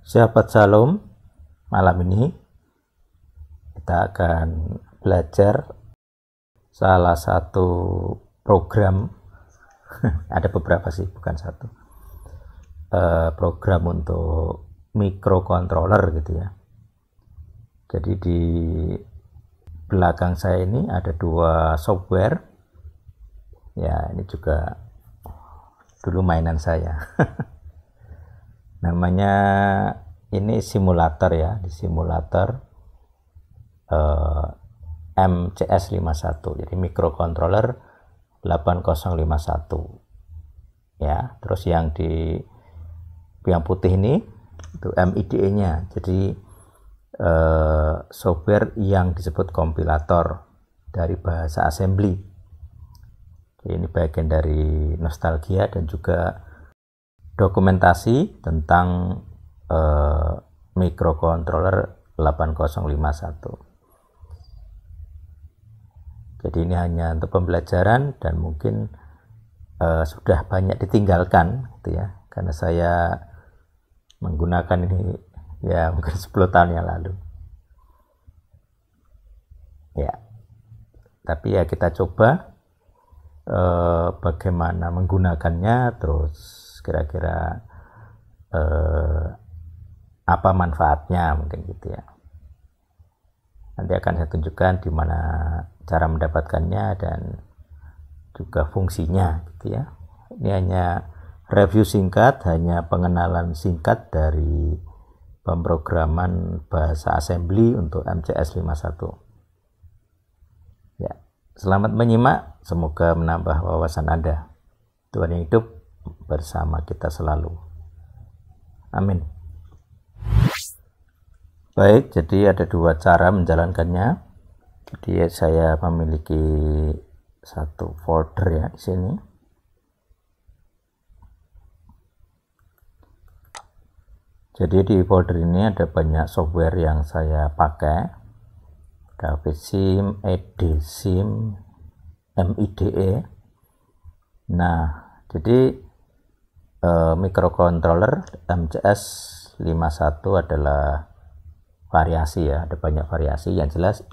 Sahabat Shalom, malam ini kita akan belajar salah satu program, ada beberapa sih, bukan satu, program untuk microcontroller gitu ya. Jadi di belakang saya ini ada dua software, ya ini juga dulu mainan saya. Namanya ini simulator ya, di simulator MCS51, jadi microcontroller 8051 ya. Terus yang putih ini itu MIDE-nya, jadi software yang disebut kompilator dari bahasa assembly. Jadi ini bagian dari nostalgia dan juga dokumentasi tentang microcontroller 8051. Jadi ini hanya untuk pembelajaran dan mungkin sudah banyak ditinggalkan gitu ya, karena saya menggunakan ini ya mungkin 10 tahun yang lalu ya. Tapi ya kita coba bagaimana menggunakannya, terus kira-kira apa manfaatnya, mungkin gitu ya. Nanti akan saya tunjukkan di mana cara mendapatkannya dan juga fungsinya gitu ya. Ini hanya review singkat, hanya pengenalan singkat dari pemrograman bahasa assembly untuk MCS51 ya. Selamat menyimak, semoga menambah wawasan Anda. Tuhan yang hidup bersama kita selalu. Amin. Baik, jadi ada dua cara menjalankannya. Jadi saya memiliki satu folder ya di sini. Jadi di folder ini ada banyak software yang saya pakai. Ada VSim, EDSim, MIDE. Nah, jadi microcontroller MCS51 adalah variasi ya, ada banyak variasi. Yang jelas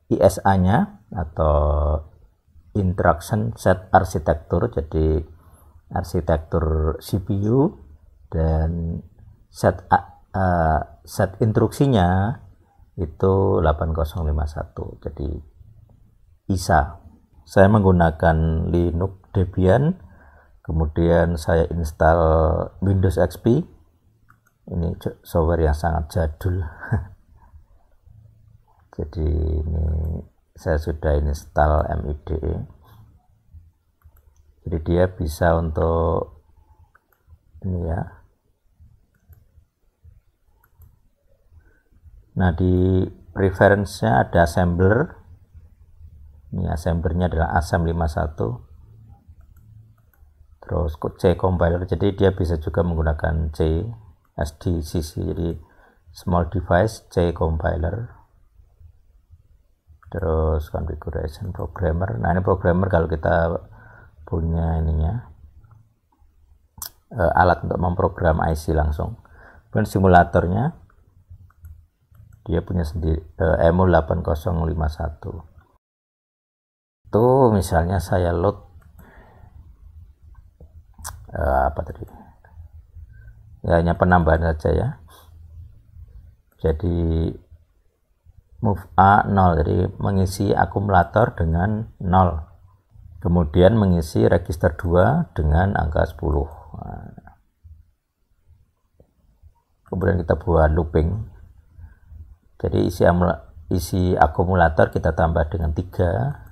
ISA-nya atau Instruction Set Architecture, jadi arsitektur CPU, dan set instruksinya itu 8051, jadi ISA. Saya menggunakan Linux Debian, kemudian saya install Windows XP. Ini software yang sangat jadul. Jadi ini saya sudah install MIDE. Jadi dia bisa untuk ini ya. Nah, di preference-nya ada assembler. Ini assemblernya adalah ASM51. Terus C compiler, jadi dia bisa juga menggunakan C SDCC, jadi small device C compiler. Terus configuration programmer. Nah, ini programmer kalau kita punya ininya alat untuk memprogram IC langsung. Kemudian simulatornya dia punya sendiri, EMU8051. Itu misalnya saya load apa tadi ya, hanya penambahan saja ya. Jadi move A 0, jadi mengisi akumulator dengan 0, kemudian mengisi register 2 dengan angka 10. Nah, kemudian kita buat looping, jadi isi akumulator kita tambah dengan 3,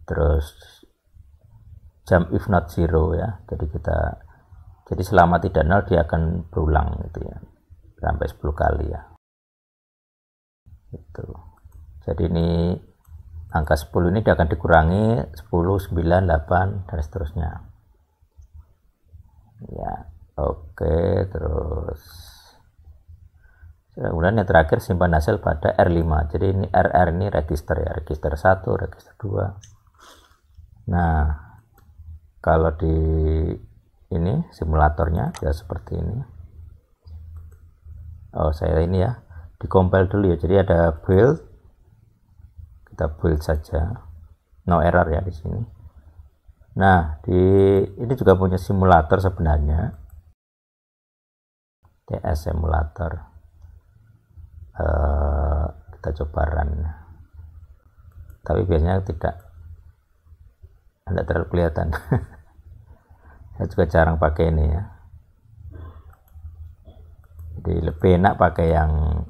terus jump if not 0 ya, jadi selama tidak 0 dia akan berulang gitu ya, sampai 10 kali ya itu. Jadi ini angka 10 ini dia akan dikurangi 10, 9, 8 dan seterusnya ya. Oke, terus kemudian yang terakhir simpan hasil pada R5. Jadi ini RR ini register ya, register 1, register 2. Nah, kalau di ini simulatornya ya seperti ini. saya ini ya di compile dulu ya. Jadi ada build, kita build saja, no error ya di sini. Nah, ini juga punya simulator sebenarnya, TS simulator. Kita coba run, tapi biasanya tidak terlalu kelihatan. Saya juga jarang pakai ini ya, jadi lebih enak pakai yang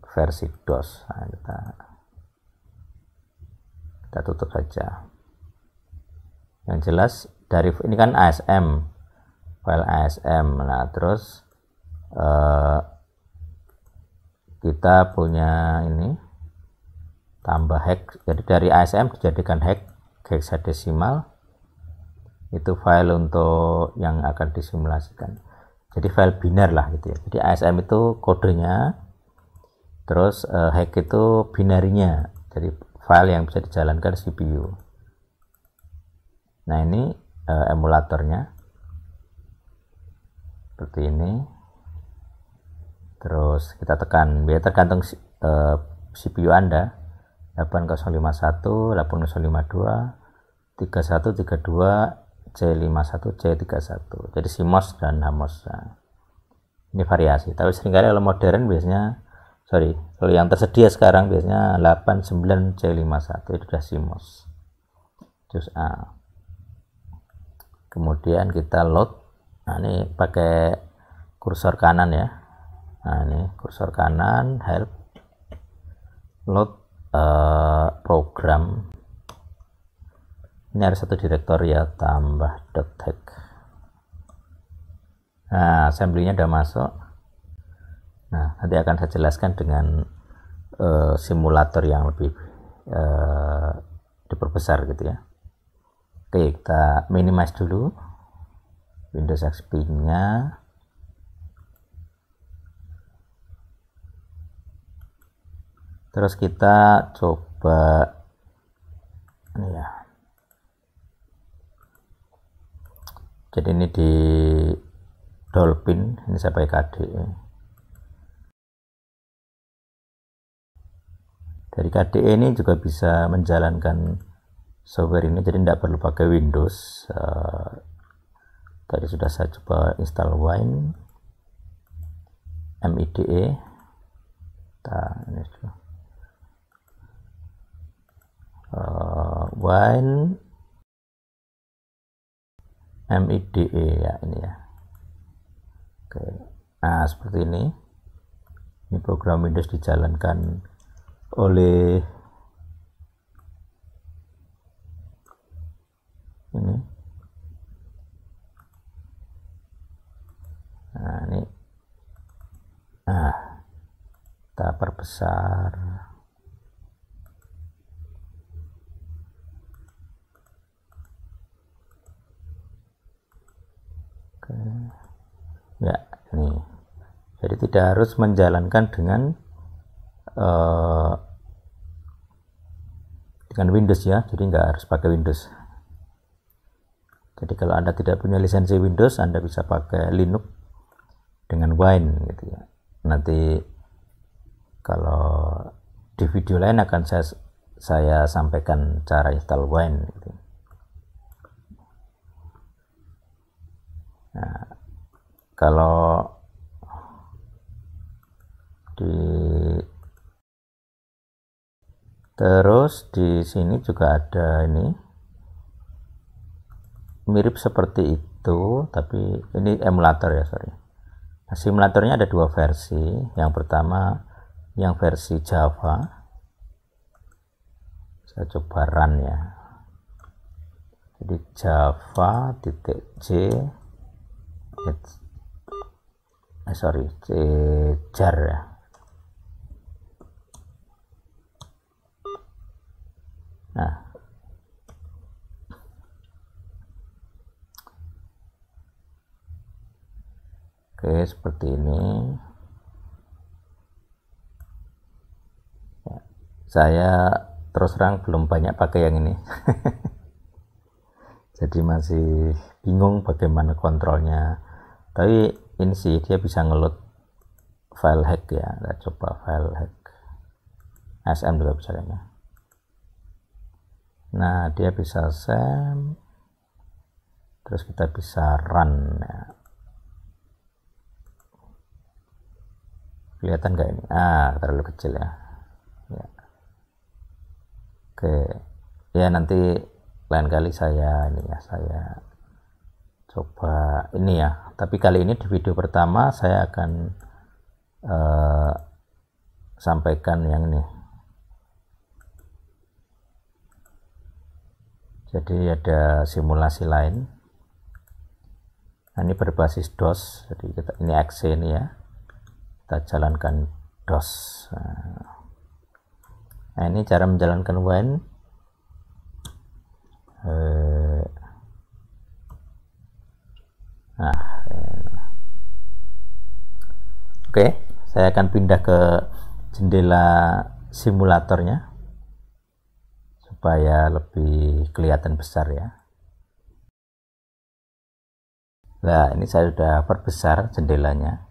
versi DOS. Nah, kita tutup saja. Yang jelas dari ini kan ASM, file ASM. Nah, terus kita punya ini tambah hex, jadi dari ASM dijadikan hexadesimal. Itu file untuk yang akan disimulasikan, jadi file biner lah gitu ya. Jadi ASM itu kodenya, terus hex itu binarinya, jadi file yang bisa dijalankan CPU. Nah, ini emulatornya seperti ini. Terus kita tekan, biar tergantung CPU Anda, 8051, 8052, 3132, C51, C31. Jadi CMOS dan HMOS. Nah, ini variasi, tapi seringkali kalau modern biasanya, kalau yang tersedia sekarang biasanya 89 C51 itu sudah CMOS. Terus kemudian kita load. Nah, ini pakai kursor kanan ya. Nah, ini kursor kanan, help, load program. Ini ada satu direktori ya, tambah .hex. Nah, assembly-nya udah masuk. Nah, nanti akan saya jelaskan dengan simulator yang lebih diperbesar gitu ya. Oke, kita minimize dulu Windows XP-nya. Terus kita coba ini ya. Jadi ini di Dolphin, ini saya pakai KDE. Dari KDE ini juga bisa menjalankan software ini, jadi tidak perlu pakai Windows. Tadi sudah saya coba install Wine, MIDE. Ini sudah. Wine MIDE ya, ini ya. Oke. Nah, seperti ini. Ini program Windows dijalankan oleh ini. Nah, ini. Nah, kita perbesar. Oke. Ya, ini. Jadi tidak harus menjalankan dengan Windows ya, jadi nggak harus pakai Windows. Jadi kalau Anda tidak punya lisensi Windows, Anda bisa pakai Linux dengan Wine gitu ya. Nanti kalau di video lain akan saya sampaikan cara install Wine gitu. Nah, kalau terus di sini juga ada ini mirip seperti itu, tapi ini emulator ya, Nah, simulatornya ada dua versi. Yang pertama yang versi Java, saya coba run ya. Jadi Java.j jar ya. Nah, oke, seperti ini ya, saya terus terang belum banyak pakai yang ini. Jadi masih bingung bagaimana kontrolnya, tapi ini sih dia bisa ngeload file hack ya, kita coba file hack SM juga bisa ya. Nah dia bisa save, terus kita bisa run ya. Kelihatan nggak ini? Terlalu kecil ya. Oke ya, nanti lain kali saya coba ini ya, tapi kali ini di video pertama saya akan sampaikan yang ini. Jadi ada simulasi lain. Nah, ini berbasis DOS, jadi ini exe ini ya, kita jalankan DOS. Nah ini cara menjalankan WAN. Oke, saya akan pindah ke jendela simulatornya supaya lebih kelihatan besar ya. Nah ini saya sudah perbesar jendelanya.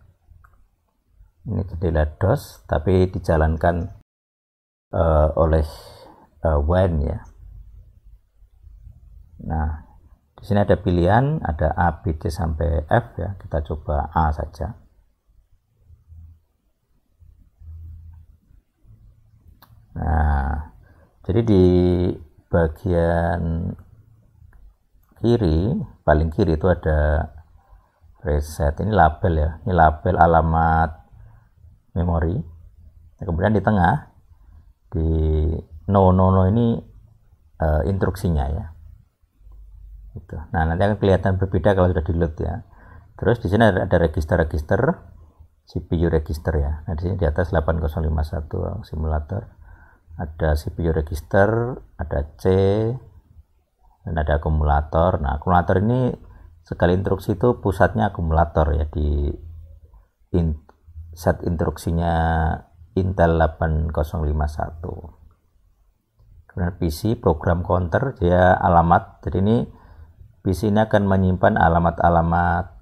Ini jendela DOS tapi dijalankan oleh WAN ya. Nah di sini ada pilihan, ada A, B, C sampai F ya. Kita coba A saja. Nah jadi di bagian kiri, paling kiri itu ada reset, ini label ya, ini label alamat memori. Nah, kemudian di tengah di no ini instruksinya ya. Gitu. Nah nanti akan kelihatan berbeda kalau sudah di load ya. Terus di sini ada register CPU register ya. Nah di sini di atas 8051 simulator, ada CPU register, ada C, dan ada akumulator. Nah akumulator ini sekali instruksi itu pusatnya akumulator ya, di set instruksinya Intel 8051. Kemudian PC program counter, dia alamat, jadi ini PC ini akan menyimpan alamat-alamat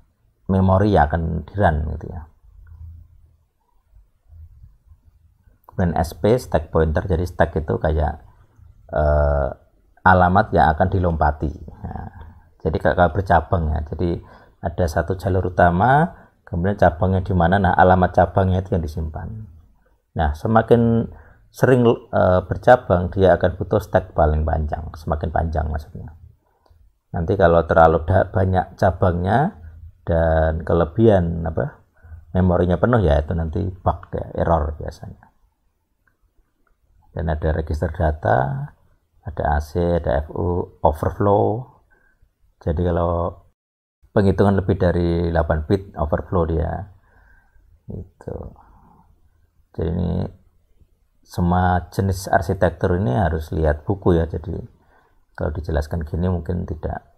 memori yang akan di run gitu ya. Kemudian SP stack pointer, jadi stack itu kayak alamat yang akan dilompati. Nah, jadi kalau bercabang ya, jadi ada satu jalur utama, kemudian cabangnya di mana, nah alamat cabangnya itu yang disimpan. Nah semakin sering bercabang, dia akan butuh stack paling panjang, semakin panjang maksudnya. Nanti kalau terlalu banyak cabangnya dan kelebihan memorinya penuh ya, itu nanti bug ya, error biasanya. Dan ada register data, ada AC, ada FU, overflow. Jadi kalau penghitungan lebih dari 8 bit overflow dia itu. Jadi ini semua jenis arsitektur ini harus lihat buku ya. Jadi kalau dijelaskan gini mungkin tidak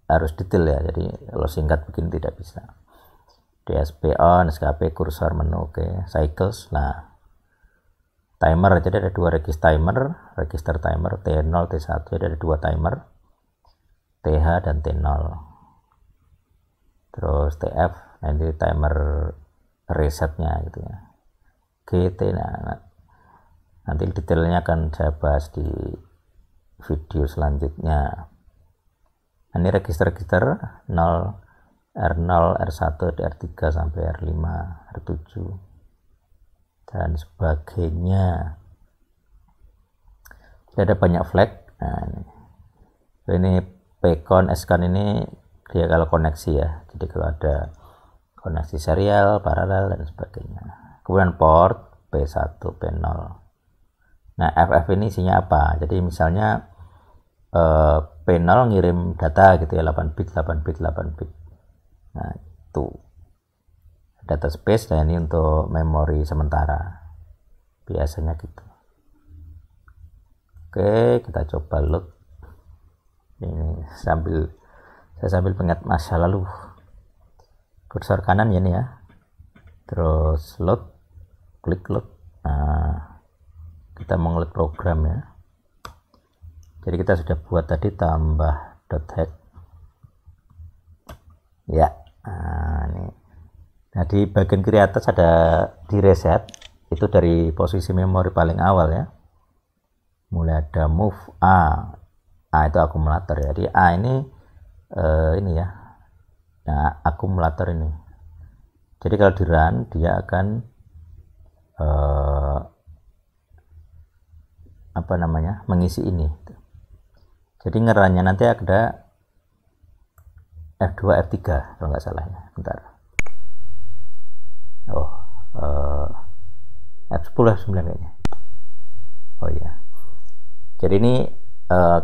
harus detail ya. Jadi kalau singkat begini tidak bisa. DSP on, SKP, kursor menu, oke, cycles. Nah timer, jadi ada dua register timer T0, T1, jadi ada dua timer, TH dan T0. Terus TF, nah ini timer resetnya gitu ya. GT, nah nanti detailnya akan saya bahas di video selanjutnya. Nah, ini register 0, R0, R1, R3 sampai R5, R7 dan sebagainya. Jadi ada banyak flag. Nah, ini PCON, SCON ini dia kalau koneksi ya. Jadi kalau ada koneksi serial, paralel dan sebagainya. Kemudian port P1, P0. Nah FF ini isinya apa? Jadi misalnya P0 ngirim data gitu ya, 8 bit. Nah itu data space, dan ini untuk memori sementara biasanya gitu. Oke, kita coba load. Ini saya sambil ingat masa lalu. Kursor kanan ya, ini ya, terus load, klik load. Nah kita mau nge-load program ya. Jadi kita sudah buat tadi tambah .hack ya. Nah, ini Nah, di bagian kiri atas ada di reset, itu dari posisi memori paling awal ya. Mulai ada move A. A itu akumulator ya. Jadi A ini ya. Nah, akumulator ini. Jadi kalau di run dia akan mengisi ini. Jadi ngerannya nanti ada F2 F3 kalau nggak salah ya. Bentar. F10 F9 kayaknya. Oh iya. Jadi ini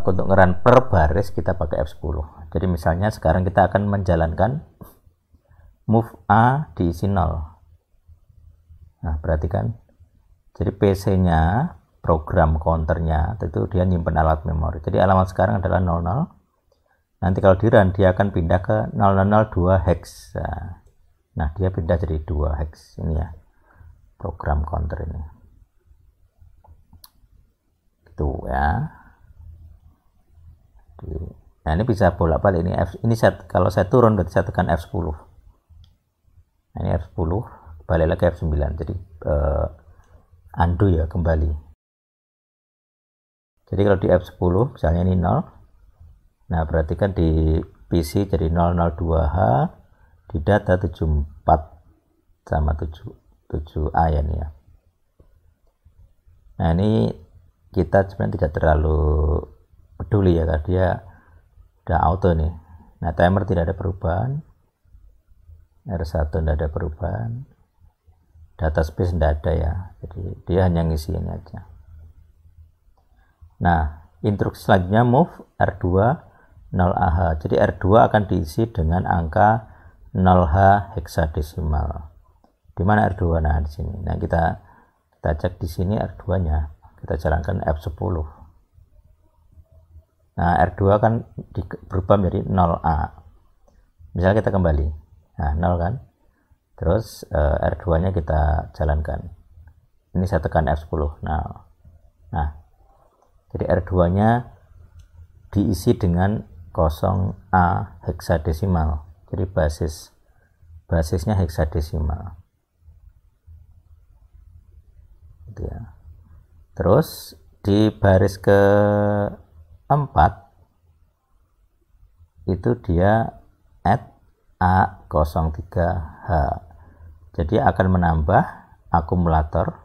untuk ngeran per baris kita pakai F10. Jadi misalnya sekarang kita akan menjalankan move A diisi 0. Nah, perhatikan. Jadi PC-nya, program counternya itu dia nyimpen alat memori. Jadi alamat sekarang adalah 00. Nanti kalau di run dia akan pindah ke 0002 hex. Nah, dia pindah jadi 2 hex ini ya. Program counter ini. Itu ya. Nah, ini bisa bolak-balik ini kalau saya turun berarti saya tekan F10. Nah, ini F10 balik lagi F9. Jadi undo ya, kembali. Jadi kalau di F10 misalnya ini 0. Nah, berarti kan di PC jadi 002H, di data 74 sama 7A ya nih ya. Nah, ini kita sebenarnya tidak terlalu peduli ya, karena dia udah auto nih. Nah, timer tidak ada perubahan, R1 tidak ada perubahan, data space tidak ada ya, jadi dia hanya ngisi ini aja. Nah, instruksi selanjutnya move R2 0AH. Jadi R2 akan diisi dengan angka 0H heksadesimal. Di mana R2? Nah, di sini. Nah, kita cek di sini R2-nya. Kita jalankan F10. Nah, R2 kan berubah menjadi 0A. Misalnya kita kembali. Nah, 0 kan. Terus R2-nya kita jalankan. Ini saya tekan F10. Nah, jadi R2-nya diisi dengan 0A heksadesimal. Jadi basisnya heksadesimal. Gitu ya. Terus di baris ke-4 itu dia add A03H. Jadi akan menambah akumulator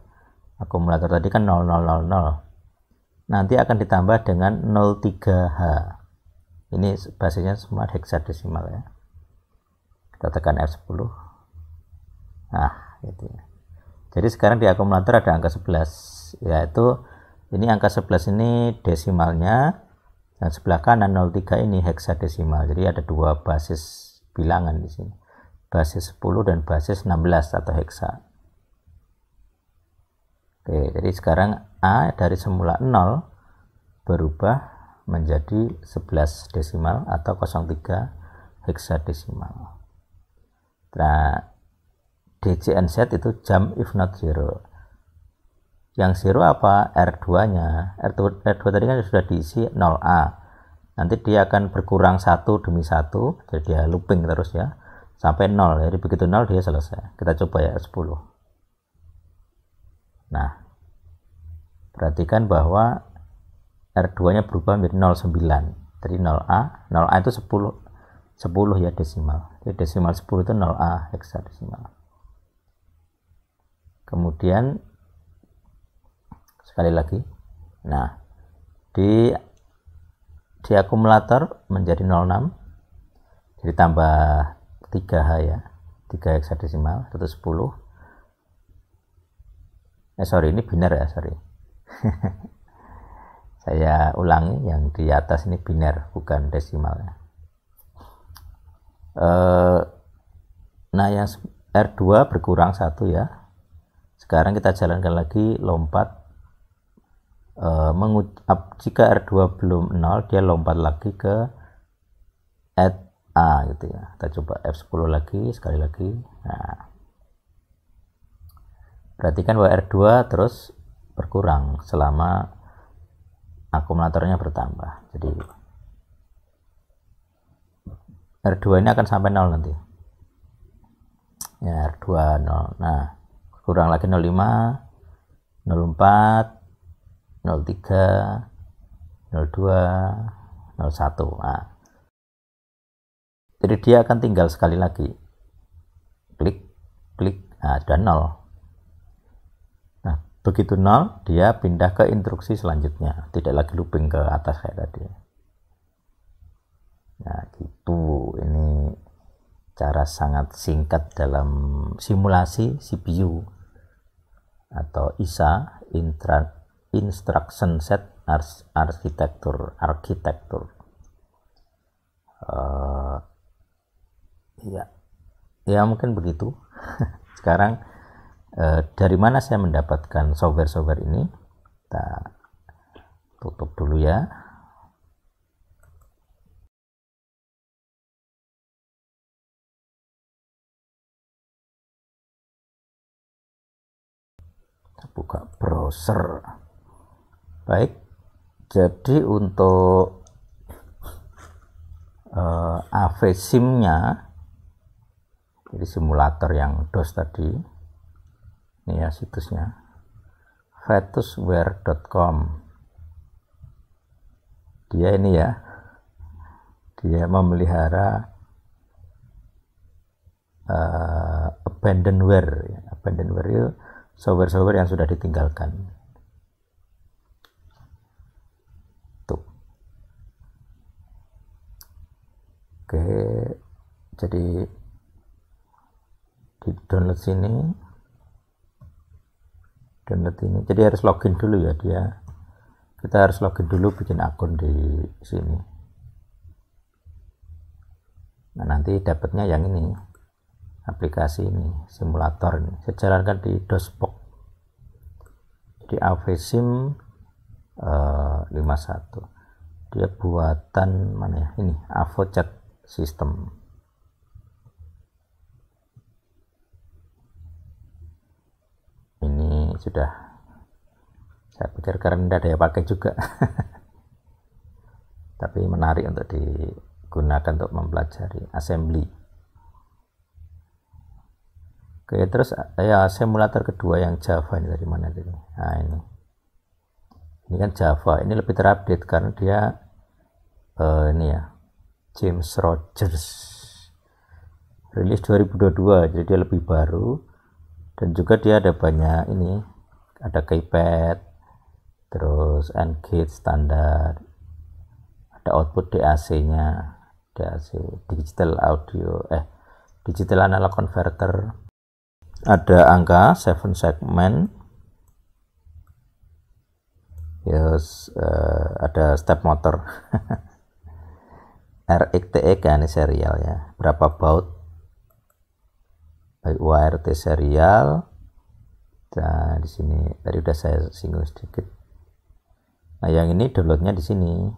tadi kan 0000. Nanti akan ditambah dengan 03H. Ini basisnya semua heksadesimal ya. Kita tekan F10. Nah, gitu ya. Jadi sekarang di akumulator ada angka 11, yaitu ini angka 11 ini desimalnya, dan sebelah kanan 03 ini heksadesimal. Jadi ada dua basis bilangan di sini. Basis 10 dan basis 16 atau heksa. Oke, jadi sekarang A dari semula 0 berubah menjadi 11 desimal atau 03 heksadesimal. Nah, DJNZ itu jump if not zero. Yang zero apa? R2-nya. R2 tadi kan sudah diisi 0A. Nanti dia akan berkurang satu demi satu, jadi dia looping terus ya, sampai 0. Jadi begitu 0 dia selesai. Kita coba ya R10. Nah, perhatikan bahwa R2-nya berubah menjadi 09. Jadi 0A itu 10 ya desimal. Jadi desimal 10 itu 0A heksadesimal. Kemudian sekali lagi. Nah, di akumulator menjadi 06. Jadi tambah 3H ya. 3 heksadesimal, 110. Ini biner ya, sorry. Saya ulangi, yang di atas ini biner, bukan desimal ya. Nah, yang R2 berkurang 1 ya. Sekarang kita jalankan lagi lompat. Jika R2 belum 0, dia lompat lagi ke add A gitu ya. Kita coba F10 lagi, sekali lagi. Nah, perhatikan bahwa R2 terus berkurang selama akumulatornya bertambah. Jadi R2 ini akan sampai 0 nanti. ya R2 0. Nah, kurang lagi 05, 04, 03, 02, 01. Nah, jadi dia akan tinggal sekali lagi klik, nah sudah 0. Nah, begitu 0 dia pindah ke instruksi selanjutnya, tidak lagi looping ke atas kayak tadi. Nah gitu, ini cara sangat singkat dalam simulasi CPU atau ISA, Instruction Set Architecture. Ya mungkin begitu. Sekarang dari mana saya mendapatkan software ini? Kita tutup dulu ya. Kita buka browser. Baik, jadi untuk AVSIM-nya, jadi simulator yang DOS tadi, ini ya situsnya fetusware.com. Dia ini ya, dia memelihara abandonware. Abandonware itu software yang sudah ditinggalkan. Tuh. Oke, jadi di download ini, jadi harus login dulu ya dia. Kita harus login dulu, bikin akun di sini. Nah, nanti dapatnya yang ini, aplikasi ini, simulator ini. Saya jalankan di DOSBox. Jadi AVSIM 51. Dia buatan mana ya? Ini AvoChat System. Ini sudah, saya pikir karena tidak ada yang pakai juga. Tapi menarik untuk digunakan untuk mempelajari assembly. Oke, terus ya simulator kedua yang Java ini dari mana tadi? Nah ini kan Java, ini lebih terupdate karena dia ini ya, James Rogers rilis 2022, jadi dia lebih baru. Dan juga dia ada banyak ini, ada keypad, terus N-Gate standar, ada output DAC-nya, DAC digital audio, digital analog converter, ada angka 7 segment, yes, ada step motor, RX-TX kan, ini serial ya, berapa baud, WiRT serial. Nah, di sini tadi udah saya singgung sedikit. Nah, yang ini downloadnya di sini,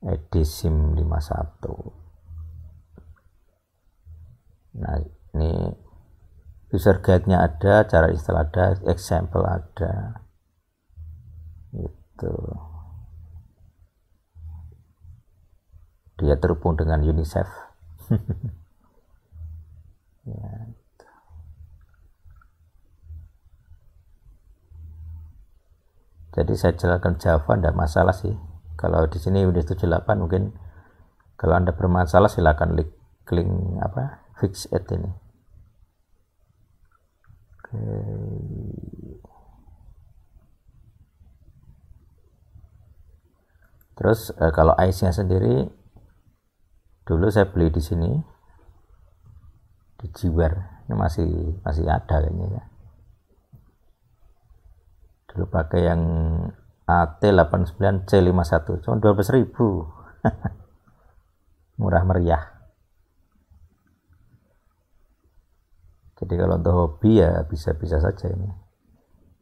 EDSIM 51. Nah, ini user guide-nya ada, cara install ada, example ada. Gitu. Dia terhubung dengan UNICEF. Ya. Jadi saya jelaskan Java tidak masalah sih. Kalau di sini Windows 78 mungkin kalau Anda bermasalah silakan klik apa fix it ini. Oke. Terus kalau IC-nya sendiri dulu saya beli di sini di Jiware, ini masih ada kayaknya ya. Dulu pakai yang AT89C51 cuma 12.000. Murah meriah. Jadi kalau untuk hobi ya bisa-bisa saja ini.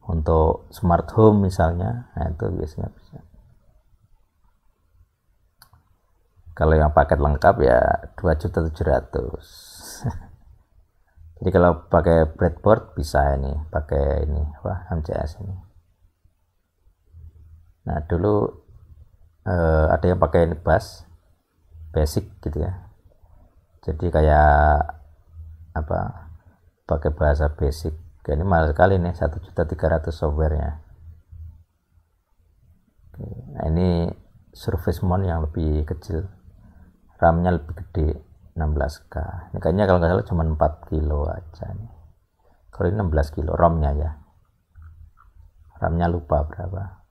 Untuk smart home misalnya, nah itu biasanya bisa. Kalau yang paket lengkap ya 2.700.000. Jadi kalau pakai breadboard bisa ini, pakai ini, MCS ini. Nah dulu ada yang pakai ini bus basic gitu ya. Jadi kayak apa? pakai bahasa basic. Ini mahal sekali nih, 1.300.000 softwarenya. Nah, ini Surface Mount yang lebih kecil, RAM-nya lebih gede, 16K. Ini kayaknya kalau nggak salah cuma 4 kilo aja nih. Kalau ini 16 kilo ROM-nya ya. RAM-nya lupa berapa.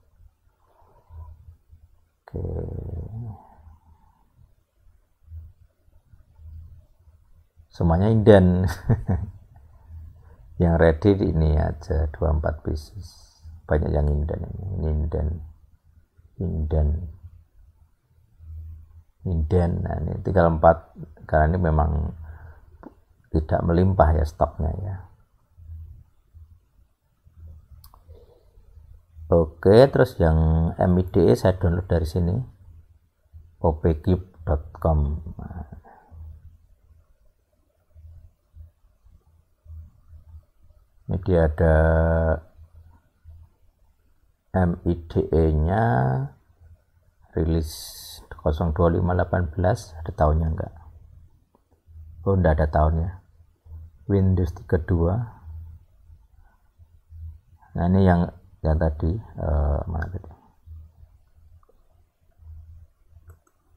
Oke. Semuanya inden. Yang ready ini aja 24 pieces. Banyak yang inden ini inden. Nah, ini tinggal 4 karena ini memang tidak melimpah ya stoknya ya. Oke, terus yang MIDE saya download dari sini, opcube.com. Ini dia ada MIDE-nya rilis 02518, ada tahunnya enggak? Oh, enggak ada tahunnya. Windows 32. Nah, ini yang tadi mana tadi?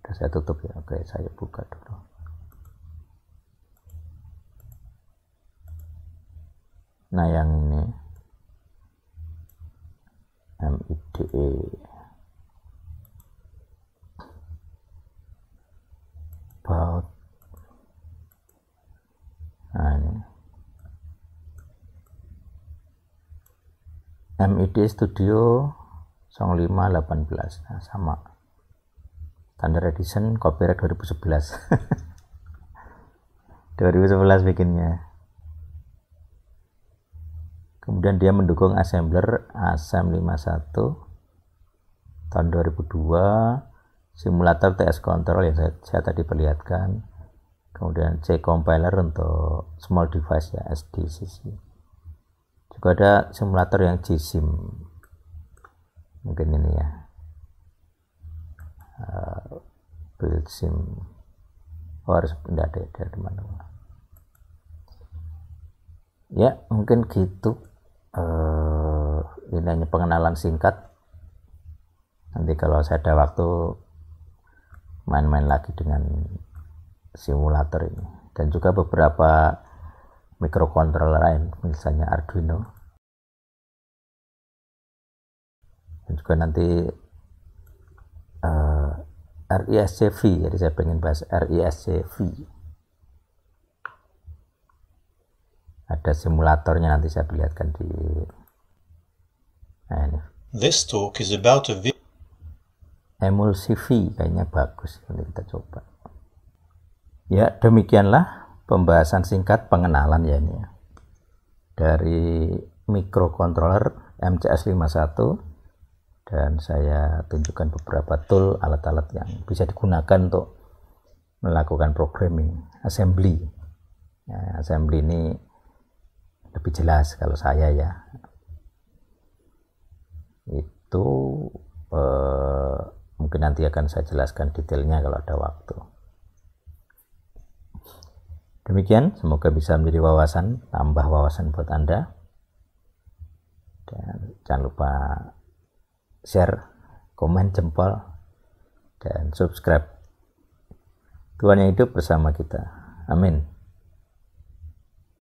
Udah saya tutup ya. Oke, saya buka dulu. Nah, yang ini MIDE about. Nah, ini MIDE Studio 9518. Nah, sama standard edition, copyright 2011. 2011 bikinnya. Kemudian dia mendukung assembler ASM51 tahun 2002, simulator TS Control yang saya tadi perlihatkan, kemudian C compiler untuk small device ya, SDCC. Juga ada simulator yang GSIM, mungkin ini ya, build sim. Oh, harus pindah dari mana-mana. Ya, mungkin gitu. Ini hanya pengenalan singkat. Nanti kalau saya ada waktu main-main lagi dengan simulator ini, dan juga beberapa microcontroller lain, misalnya Arduino, dan juga nanti RISC-V. Jadi saya pengen bahas RISC-V. Ada simulatornya, nanti saya perlihatkan di. Nah, ini. This talk is about a Emulsi V kayaknya bagus, nanti kita coba. Ya, demikianlah pembahasan singkat pengenalan ya ini ya, dari microcontroller MCS51, dan saya tunjukkan beberapa tool, alat-alat yang bisa digunakan untuk melakukan programming, assembly. Nah, assembly ini lebih jelas kalau saya ya, itu mungkin nanti akan saya jelaskan detailnya kalau ada waktu. Demikian, semoga bisa menjadi wawasan, tambah wawasan buat Anda, dan jangan lupa share, komen, jempol, dan subscribe. Tuhan yang hidup bersama kita. Amin.